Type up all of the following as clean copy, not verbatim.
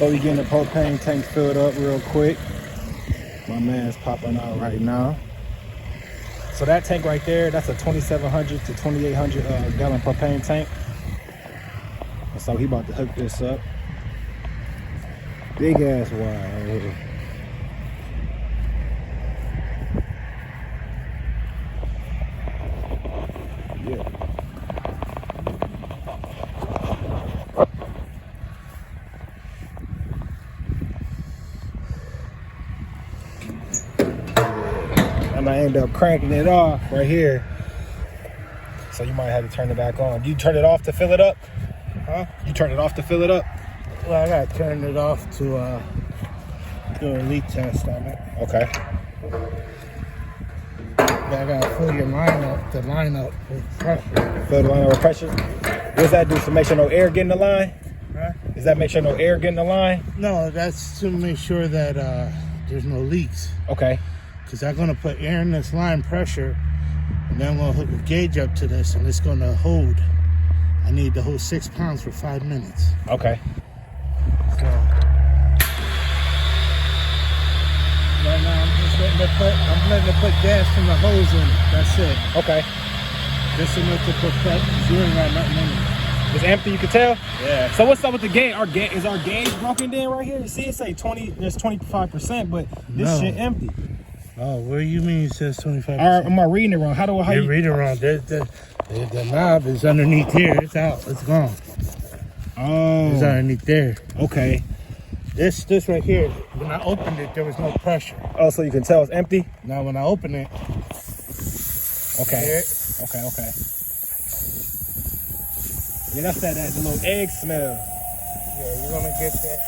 So we getting the propane tank filled up real quick. My man's popping out right now. So that tank right there, that's a 2,700 to 2,800 gallon propane tank. So he about to hook this up. Big ass wire right here. Yeah. And I end up cranking it off right here. So you might have to turn it back on. Do you turn it off to fill it up? Huh? You turn it off to fill it up? Well, I gotta turn it off to do a leak test on it. Okay. I gotta fill your line up, the line up with pressure. Fill the line up with pressure? What does that do to make sure no air get in the line? Huh? Does that make sure no air get in the line? No, that's to make sure that there's no leaks. Okay. Because I'm gonna put air in this line pressure, and then I'm gonna hook a gauge up to this, and it's gonna hold. I need to hold 6 pounds for 5 minutes. Okay. So right now I'm letting it put gas from the hose in. That's it. Okay. Just enough to put that, because you ain't got nothing in it. It's empty, you can tell? Yeah. So what's up with the gauge? Is our gauge broken down right here? You see it say 20, there's 25%, but this shit empty. Oh, what do you mean it says 25%? Am I reading it wrong? How You're reading it wrong. The knob is underneath here. It's out. It's gone. Oh. It's underneath there. Okay. This right here, when I opened it, there was no pressure. Oh, so you can tell it's empty? Now when I open it, okay. Here. Okay. Yeah, that's that the little egg smell. Yeah, you're gonna get that.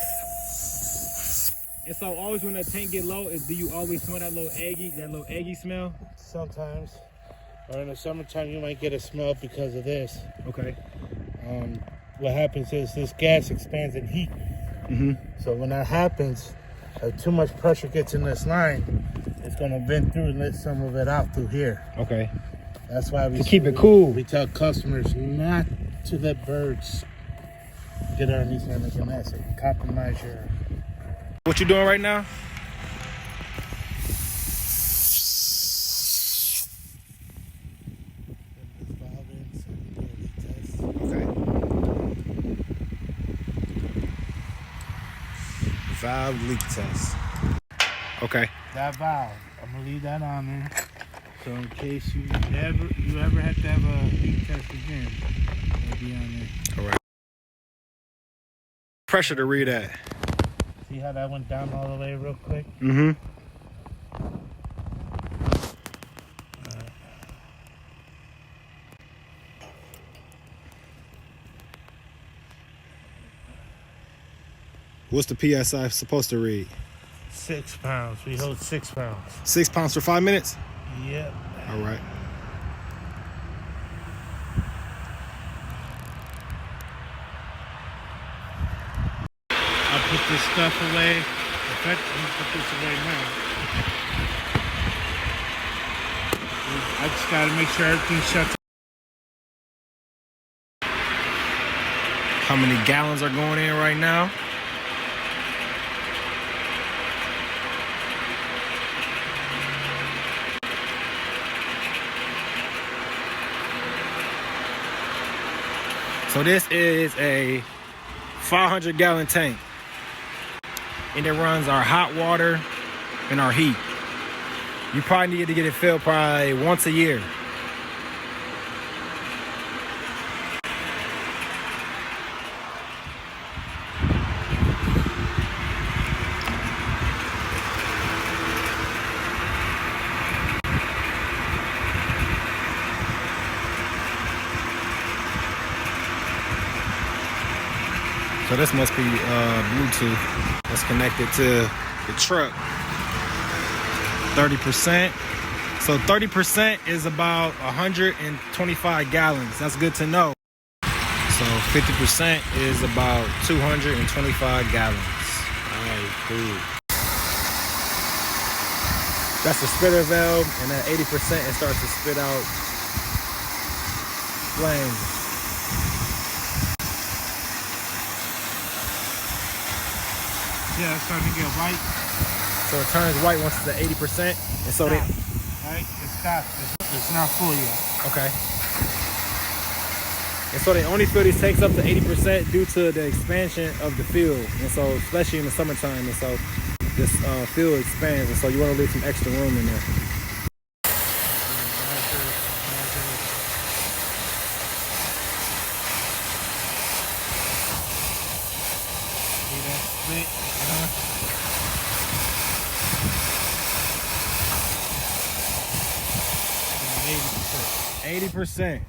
And so always when that tank get low, do you always smell that little eggy smell? Sometimes. Or in the summertime, you might get a smell because of this. Okay. What happens is this gas expands in heat. Mm-hmm. So when that happens, too much pressure gets in this line, it's gonna vent through and let some of it out through here. Okay. That's why we keep it cool. We tell customers not to let birds get underneath there and make a mess. It can compromise your. What you doing right now? Okay. Valve leak test. Okay. That valve, I'm gonna leave that on there. So in case you ever have to have a leak test again, it'll be on there. All right. Pressure to read at. See how that went down all the way real quick? Mm-hmm. What's the PSI supposed to read? 6 pounds. We hold 6 pounds. 6 pounds for 5 minutes? Yep. All right. I'll put this stuff away. In fact, I'm gonna put this away now. I just gotta make sure everything's shut. How many gallons are going in right now? So this is a 500 gallon tank. And it runs our hot water and our heat. You probably need to get it filled probably once a year. So this must be Bluetooth that's connected to the truck. 30%. So 30% is about 125 gallons. That's good to know. So 50% is about 225 gallons. All right, cool. That's the spitter valve, and at 80% it starts to spit out flames. Yeah, it's starting to get white. So it turns white once it's at 80%. And so they, Right? It's stopped. It's not full yet. okay. And so they only fill these tanks up to 80% due to the expansion of the field. And so, especially in the summertime, and so this field expands, and so you want to leave some extra room in there. See that split? 80%.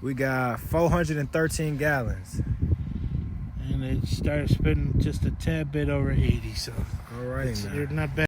We got 413 gallons. And it started spitting just a tad bit over 80, so All right, it's now. not bad.